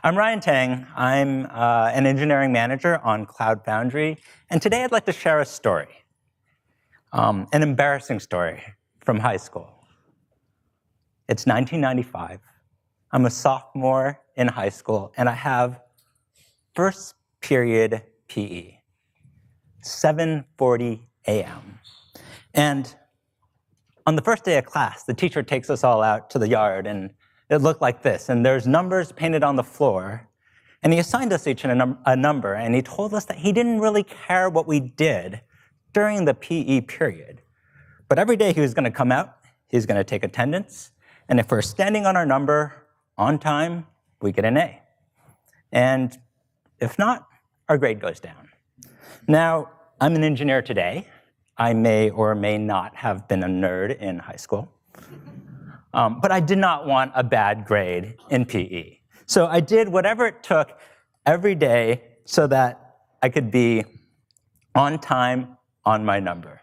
I'm Ryan Tang. I'm an engineering manager on Cloud Foundry, and today I'd like to share a story, an embarrassing story from high school. It's 1995. I'm a sophomore in high school, and I have first period PE, 7:40 a.m. And on the first day of class, the teacher takes us all out to the yard, and it looked like this. And there's numbers painted on the floor. And he assigned us each a number, and he told us that he didn't really care what we did during the PE period. But every day he was going to come out, he's going to take attendance, and if we're standing on our number on time, we get an A. And if not, our grade goes down. Now, I'm an engineer today. I may or may not have been a nerd in high school. But I did not want a bad grade in PE. So I did whatever it took every day so that I could be on time on my number.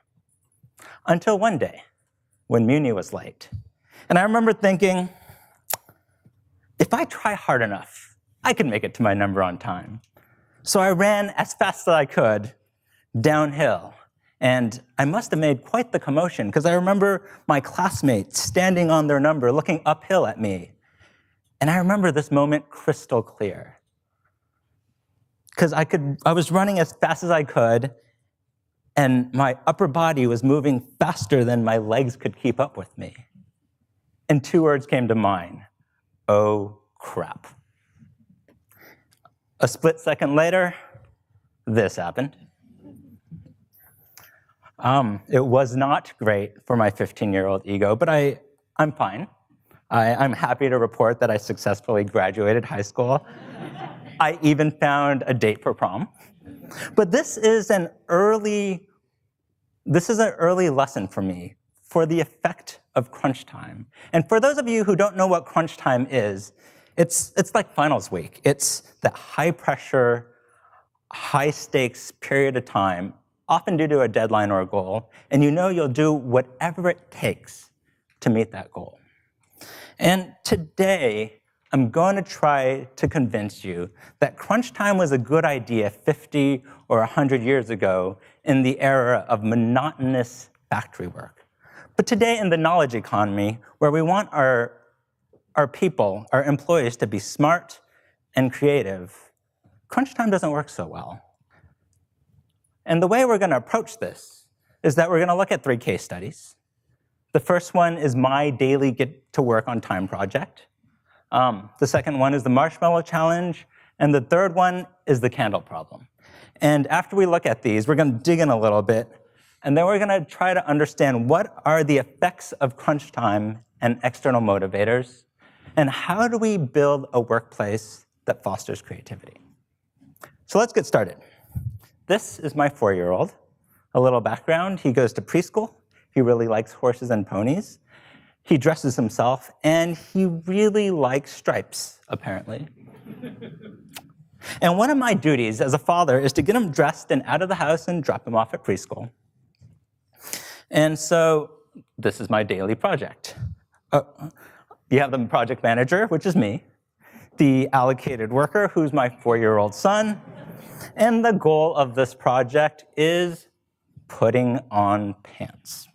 Until one day, when Muni was late. And I remember thinking, if I try hard enough, I could make it to my number on time. So I ran as fast as I could downhill. And I must have made quite the commotion, because I remember my classmates standing on their number, looking uphill at me. And I remember this moment crystal clear. Because I was running as fast as I could, and my upper body was moving faster than my legs could keep up with me. And two words came to mind: oh, crap. A split second later, this happened. It was not great for my 15-year-old ego, but I'm fine. I'm happy to report that I successfully graduated high school. I even found a date for prom. But this is an early lesson for me for the effect of crunch time. And for those of you who don't know what crunch time is, it's like finals week. It's that high-pressure, high-stakes period of time, often due to a deadline or a goal, and you know you'll do whatever it takes to meet that goal. And today, I'm going to try to convince you that crunch time was a good idea 50 or 100 years ago in the era of monotonous factory work. But today, in the knowledge economy, where we want our people, our employees, to be smart and creative, crunch time doesn't work so well. And the way we're going to approach this is that we're going to look at 3 case studies. The first one is my daily get to work on time project. The second one is the Marshmallow challenge. And the third one is the candle problem. And after we look at these, we're going to dig in a little bit. And then we're going to try to understand what are the effects of crunch time and external motivators, and how do we build a workplace that fosters creativity. So let's get started. This is my 4-year-old. A little background: he goes to preschool. He really likes horses and ponies. He dresses himself, and he really likes stripes, apparently. And one of my duties as a father is to get him dressed and out of the house and drop him off at preschool. And so this is my daily project. You have the project manager, which is me, the allocated worker, who's my 4-year-old son. And the goal of this project is putting on pants.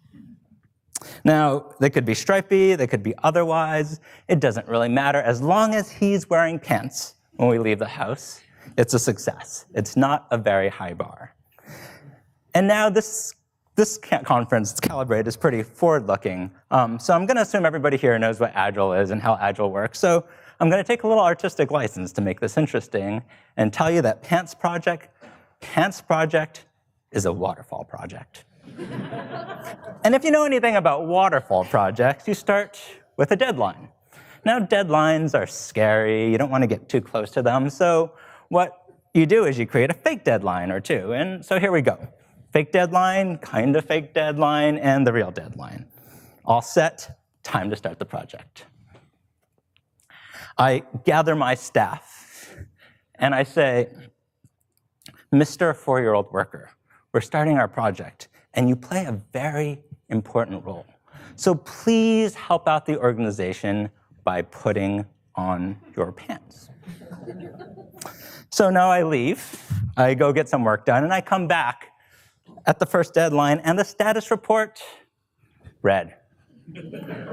Now, they could be stripy, they could be otherwise. It doesn't really matter. As long as he's wearing pants when we leave the house, it's a success. It's not a very high bar. And now this conference, Calibrate, is pretty forward-looking. So I'm going to assume everybody here knows what Agile is and how Agile works. So I'm going to take a little artistic license to make this interesting and tell you that Pants Project is a waterfall project. And if you know anything about waterfall projects, you start with a deadline. Now, deadlines are scary. You don't want to get too close to them. So what you do is you create a fake deadline or two. And so here we go. Fake deadline, kind of fake deadline, and the real deadline. All set, time to start the project. I gather my staff, and I say, Mr. 4-year-old worker, we're starting our project, and you play a very important role. So please help out the organization by putting on your pants. So now I leave, I go get some work done, and I come back at the first deadline, and the status report, red.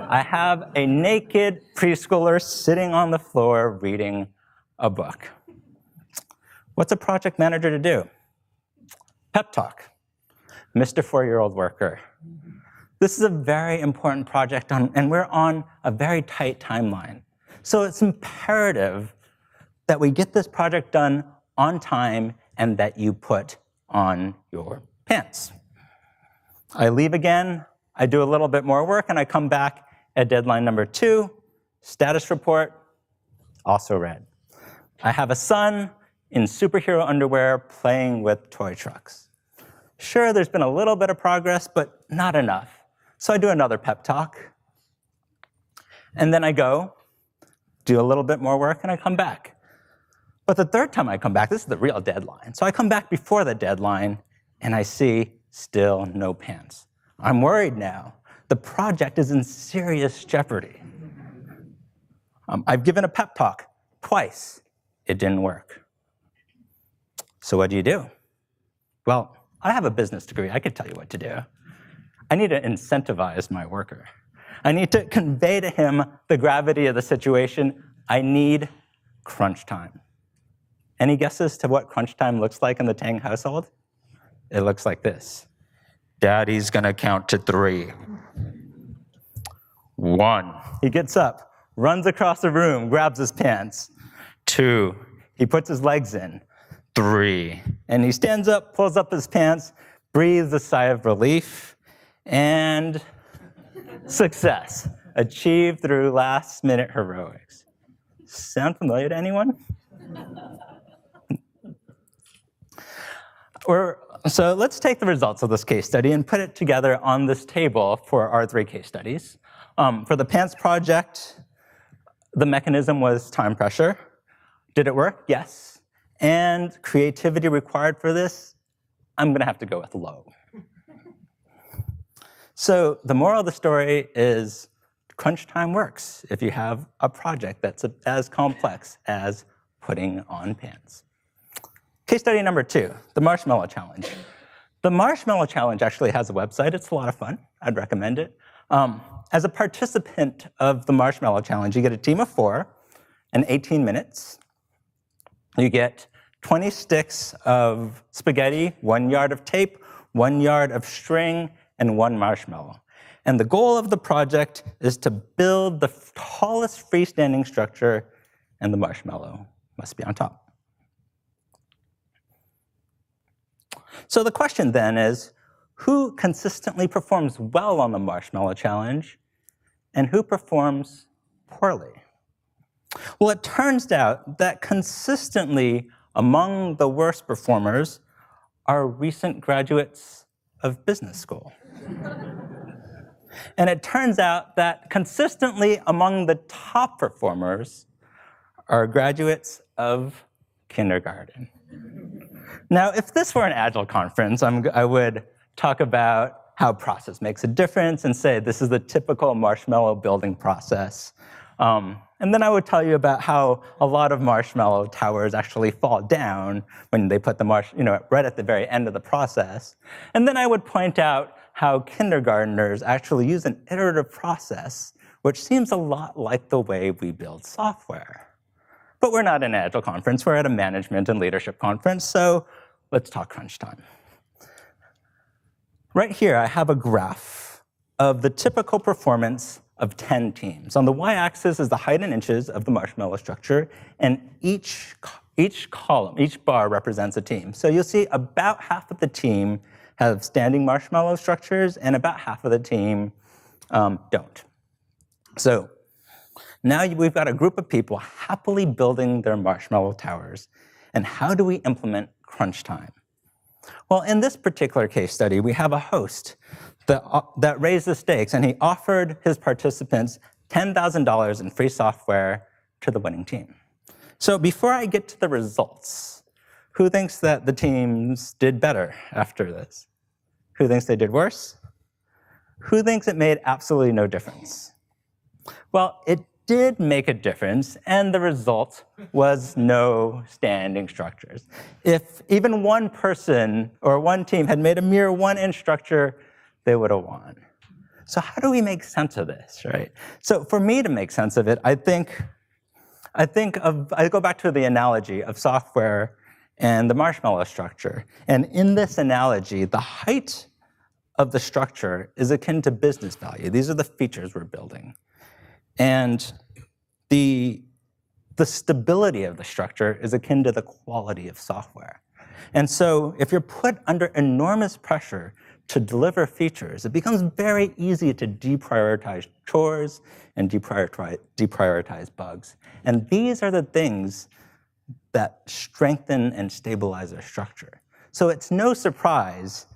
I have a naked preschooler sitting on the floor reading a book. What's a project manager to do? Pep talk. Mr. 4-year-old worker. This is a very important project, and we're on a very tight timeline. So it's imperative that we get this project done on time and that you put on your pants. I leave again, I do a little bit more work, and I come back at deadline number 2, status report, also red. I have a son in superhero underwear playing with toy trucks. Sure, there's been a little bit of progress, but not enough. So I do another pep talk, and then I go, do a little bit more work, and I come back. But the third time I come back, this is the real deadline. So I come back before the deadline, and I see still no pants. I'm worried now. The project is in serious jeopardy. I've given a pep talk twice. It didn't work. So what do? Well, I have a business degree. I could tell you what to do. I need to incentivize my worker. I need to convey to him the gravity of the situation. I need crunch time. Any guesses to what crunch time looks like in the Tang household? It looks like this. Daddy's gonna count to 3. 1. He gets up, runs across the room, grabs his pants. 2. He puts his legs in. 3. And he stands up, pulls up his pants, breathes a sigh of relief, and success. Achieved through last-minute heroics. Sound familiar to anyone? So let's take the results of this case study and put it together on this table for our 3 case studies. For the pants project, the mechanism was time pressure. Did it work? Yes. And creativity required for this, I'm going to have to go with low. So the moral of the story is crunch time works if you have a project that's as complex as putting on pants. Case study number 2, the Marshmallow Challenge. The Marshmallow Challenge actually has a website. It's a lot of fun. I'd recommend it. As a participant of the Marshmallow Challenge, you get a team of 4 and 18 minutes. You get 20 sticks of spaghetti, 1 yard of tape, 1 yard of string, and 1 marshmallow. And the goal of the project is to build the tallest freestanding structure, and the marshmallow must be on top. So the question then is, who consistently performs well on the Marshmallow Challenge, and who performs poorly? Well, it turns out that consistently among the worst performers are recent graduates of business school. And it turns out that consistently among the top performers are graduates of kindergarten. Now, if this were an Agile conference, I would talk about how process makes a difference and say this is the typical marshmallow building process. And then I would tell you about how a lot of marshmallow towers actually fall down when they put the right at the very end of the process. And then I would point out how kindergartners actually use an iterative process, which seems a lot like the way we build software. But we're not an Agile conference, we're at a management and leadership conference, so let's talk crunch time. Right here, I have a graph of the typical performance of 10 teams. On the y-axis is the height in inches of the marshmallow structure, and each column, each bar represents a team. So you'll see about half of the team have standing marshmallow structures, and about half of the team don't. So now we've got a group of people happily building their marshmallow towers. And how do we implement crunch time? Well, in this particular case study, we have a host that raised the stakes, and he offered his participants $10,000 in free software to the winning team. So before I get to the results, who thinks that the teams did better after this? Who thinks they did worse? Who thinks it made absolutely no difference? Well, it did make a difference, and the result was no standing structures. If even one person or one team had made a mere 1-inch structure, they would have won. So how do we make sense of this, right? So for me to make sense of it, I go back to the analogy of software and the marshmallow structure. And in this analogy, the height of the structure is akin to business value. These are the features we're building. And the stability of the structure is akin to the quality of software. And so if you're put under enormous pressure to deliver features, it becomes very easy to deprioritize chores and deprioritize bugs. And these are the things that strengthen and stabilize our structure. So it's no surprise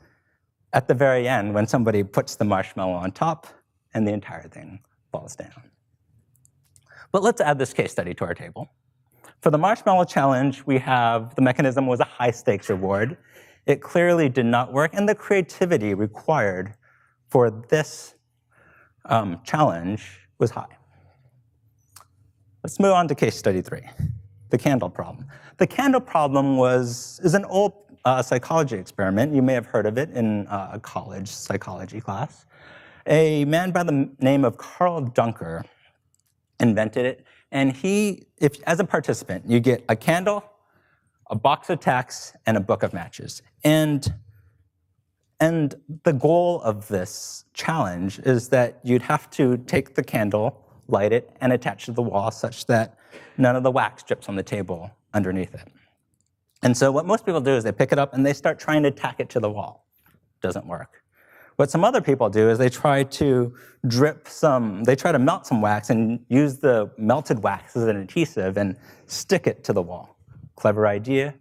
at the very end when somebody puts the marshmallow on top and the entire thing falls down. But let's add this case study to our table. For the marshmallow challenge, we have the mechanism was a high stakes reward. It clearly did not work, and the creativity required for this challenge was high. Let's move on to case study 3, the candle problem. The candle problem is an old psychology experiment. You may have heard of it in a college psychology class. A man by the name of Carl Dunker invented it, and as a participant, you get a candle, a box of tacks, and a book of matches. And the goal of this challenge is that you'd have to take the candle, light it, and attach it to the wall such that none of the wax drips on the table underneath it. And so what most people do is they pick it up and they start trying to tack it to the wall. Doesn't work. What some other people do is they try to melt some wax and use the melted wax as an adhesive and stick it to the wall. Clever idea,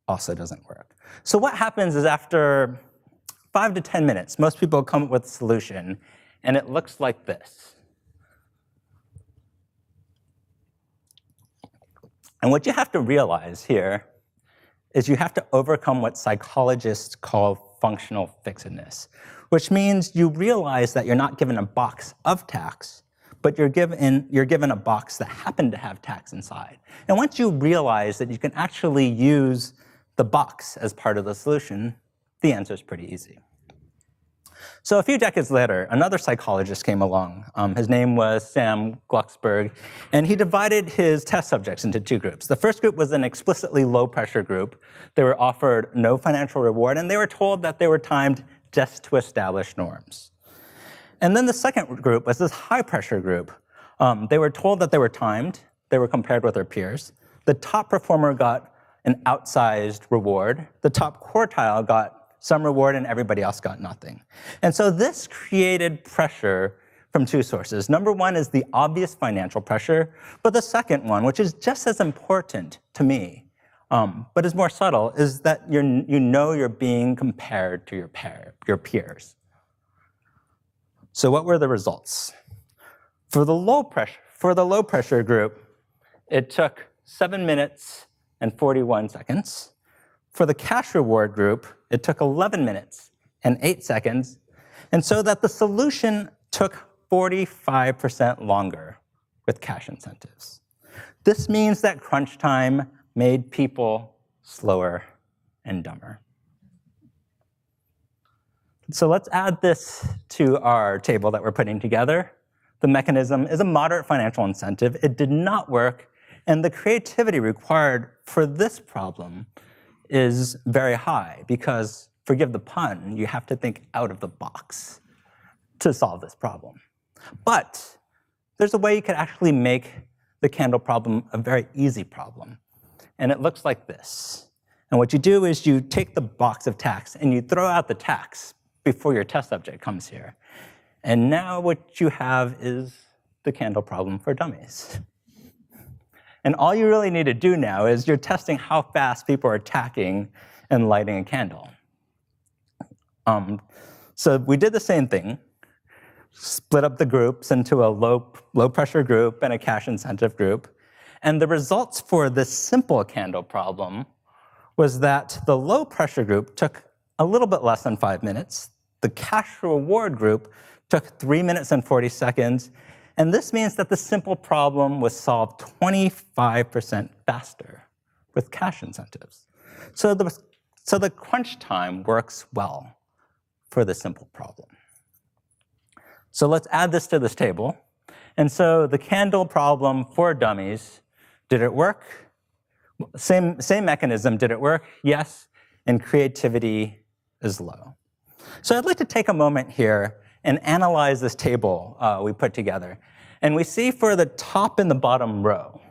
also doesn't work. So what happens is after 5 to 10 minutes, most people come up with a solution, and it looks like this. And what you have to realize here is you have to overcome what psychologists call functional fixedness, which means you realize that you're not given a box of tacks, but you're given a box that happened to have tacks inside. And once you realize that you can actually use the box as part of the solution, the answer is pretty easy. So a few decades later, another psychologist came along. His name was Sam Glucksberg, and he divided his test subjects into 2 groups. The first group was an explicitly low-pressure group. They were offered no financial reward, and they were told that they were timed just to establish norms. And then the second group was this high-pressure group. They were told that they were timed. They were compared with their peers. The top performer got an outsized reward. The top quartile got some reward, and everybody else got nothing. And so this created pressure from 2 sources. Number one is the obvious financial pressure, but the second one, which is just as important to me, but is more subtle, is that you know you're being compared to your peers. So what were the results? For the low pressure group, it took 7 minutes and 41 seconds. For the cash reward group, it took 11 minutes and 8 seconds, and so that the solution took 45% longer with cash incentives. This means that crunch time made people slower and dumber. So let's add this to our table that we're putting together. The mechanism is a moderate financial incentive. It did not work, and the creativity required for this problem is very high because, forgive the pun, you have to think out of the box to solve this problem. But there's a way you could actually make the candle problem a very easy problem. And it looks like this. And what you do is you take the box of tacks and you throw out the tacks before your test subject comes here. And now what you have is the candle problem for dummies. And all you really need to do now is you're testing how fast people are tacking and lighting a candle. So we did the same thing, split up the groups into a low pressure group and a cash incentive group. And the results for this simple candle problem was that the low pressure group took a little bit less than 5 minutes. The cash reward group took 3 minutes and 40 seconds. And this means that the simple problem was solved 25% faster with cash incentives. So the crunch time works well for the simple problem. So let's add this to this table. And so the candle problem for dummies, did it work? Same mechanism, did it work? Yes, and creativity is low. So I'd like to take a moment here and analyze this table we put together. And we see for the top and the bottom row,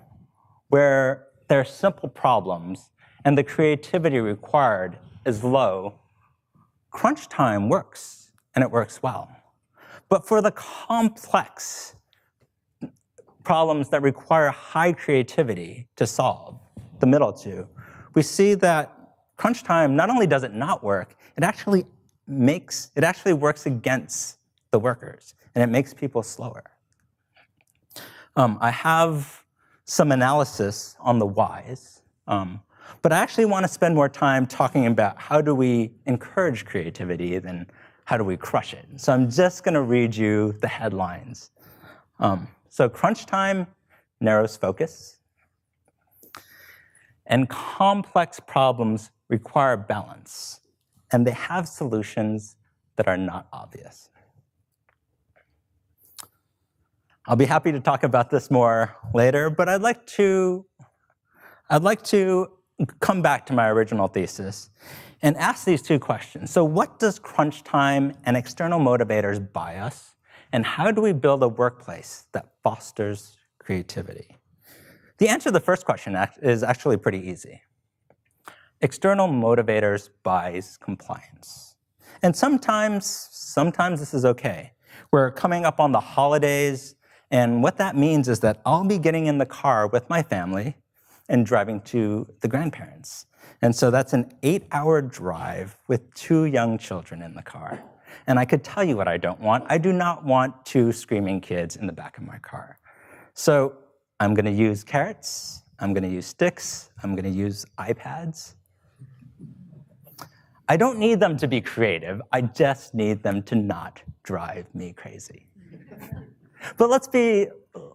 where there are simple problems and the creativity required is low, crunch time works, and it works well. But for the complex problems that require high creativity to solve, the middle two, we see that crunch time not only does it not work, it actually works against the workers, and it makes people slower. I have some analysis on the whys, but I actually want to spend more time talking about how do we encourage creativity than how do we crush it. So I'm just going to read you the headlines. So crunch time narrows focus, and complex problems require balance, and they have solutions that are not obvious. I'll be happy to talk about this more later, but I'd like to come back to my original thesis and ask these two questions. So what does crunch time and external motivators buy us? And how do we build a workplace that fosters creativity? The answer to the first question is actually pretty easy. External motivators buys compliance. And sometimes this is okay. We're coming up on the holidays, and what that means is that I'll be getting in the car with my family and driving to the grandparents. And so that's an 8-hour drive with 2 young children in the car. And I could tell you what I don't want. I do not want 2 screaming kids in the back of my car. So I'm going to use carrots. I'm going to use sticks. I'm going to use iPads. I don't need them to be creative. I just need them to not drive me crazy. But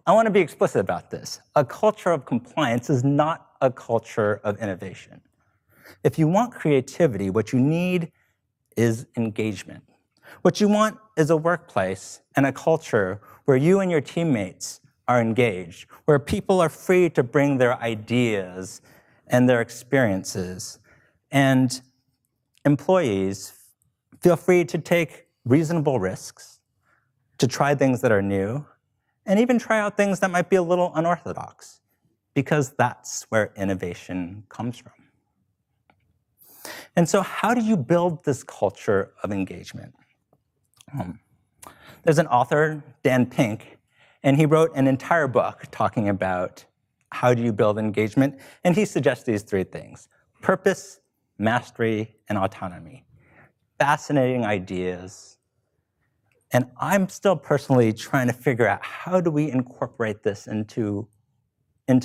I want to be explicit about this. A culture of compliance is not a culture of innovation. If you want creativity, what you need is engagement. What you want is a workplace and a culture where you and your teammates are engaged, where people are free to bring their ideas and their experiences, and employees feel free to take reasonable risks, to try things that are new, and even try out things that might be a little unorthodox, because that's where innovation comes from. And so how do you build this culture of engagement? There's an author, Dan Pink, and he wrote an entire book talking about how do you build engagement, and he suggests these 3 things: purpose, mastery, and autonomy. Fascinating ideas. And I'm still personally trying to figure out how do we incorporate this into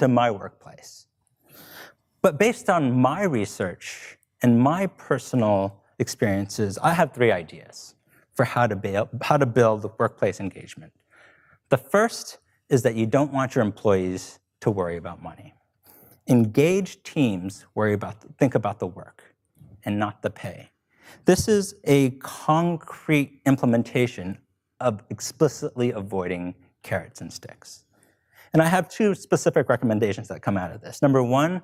my workplace. But based on my research and my personal experiences, I have 3 ideas for how to build workplace engagement. The first is that you don't want your employees to worry about money. Engaged teams think about the work and not the pay. This is a concrete implementation of explicitly avoiding carrots and sticks. And I have 2 specific recommendations that come out of this. Number 1,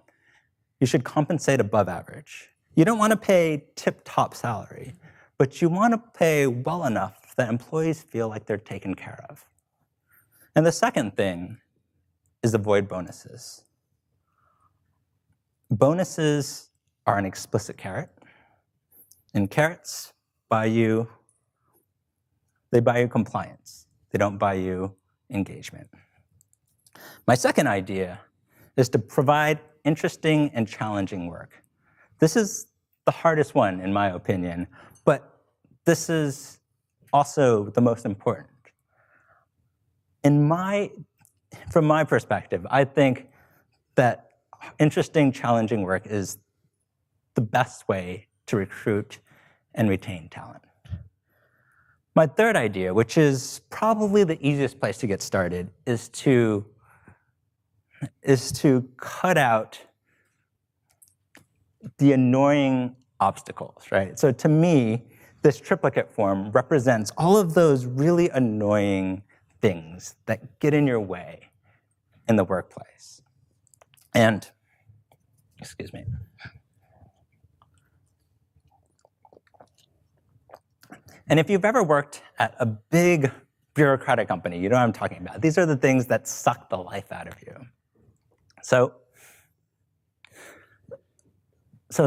you should compensate above average. You don't want to pay tip-top salary, but you want to pay well enough that employees feel like they're taken care of. And the second thing is avoid bonuses. Bonuses are an explicit carrot, and carrots buy you compliance. They don't buy you engagement. My second idea is to provide interesting and challenging work. This is the hardest one, in my opinion, but this is also the most important. From my perspective, I think that interesting, challenging work is the best way to recruit and retain talent. My third idea, which is probably the easiest place to get started, is to cut out the annoying obstacles, right? So to me, this triplicate form represents all of those really annoying things that get in your way in the workplace. And, excuse me. And if you've ever worked at a big bureaucratic company, you know what I'm talking about. These are the things that suck the life out of you. So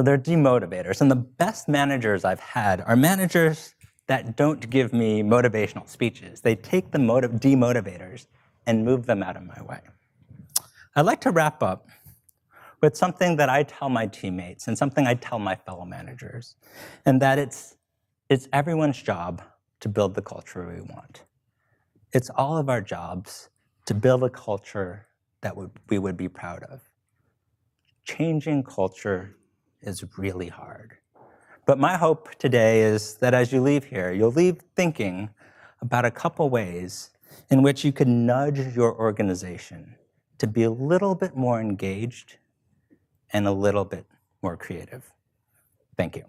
they're demotivators. And the best managers I've had are managers that don't give me motivational speeches. They take the demotivators and move them out of my way. I'd like to wrap up with something that I tell my teammates and something I tell my fellow managers, and that it's everyone's job to build the culture we want. It's all of our jobs to build a culture that we would be proud of. Changing culture is really hard. But my hope today is that as you leave here, you'll leave thinking about a couple ways in which you could nudge your organization to be a little bit more engaged and a little bit more creative. Thank you.